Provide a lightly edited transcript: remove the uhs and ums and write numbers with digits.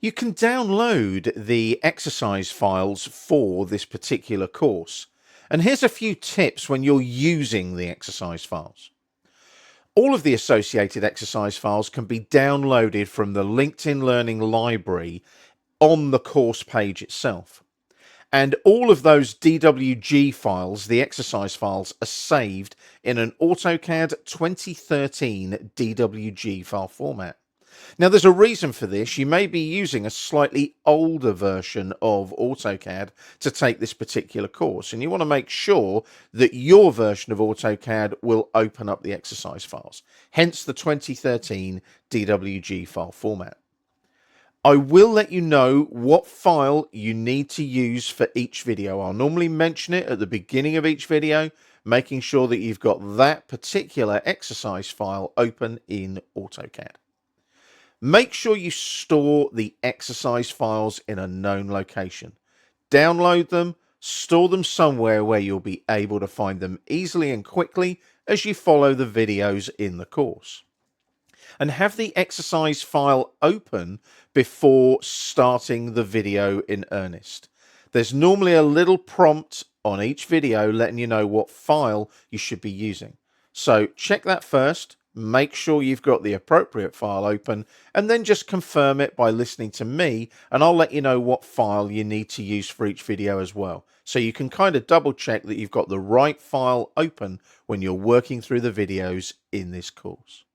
You can download the exercise files for this particular course. And here's a few tips when you're using the exercise files. All of the associated exercise files can be downloaded from the LinkedIn Learning library on the course page itself. And all of those DWG files, the exercise files, are saved in an AutoCAD 2013 DWG file format. Now, there's a reason for this. You may be using a slightly older version of AutoCAD to take this particular course, and you want to make sure that your version of AutoCAD will open up the exercise files, hence the 2013 DWG file format. I will let you know what file you need to use for each video. I'll normally mention it at the beginning of each video, making sure that you've got that particular exercise file open in AutoCAD. Make sure you store the exercise files in a known location. Download them, store them somewhere where you'll be able to find them easily and quickly as you follow the videos in the course. And have the exercise file open before starting the video in earnest. There's normally a little prompt on each video letting you know what file you should be using. So check that first. Make sure you've got the appropriate file open, and then just confirm it by listening to me, and I'll let you know what file you need to use for each video as well. So you can kind of double check that you've got the right file open when you're working through the videos in this course.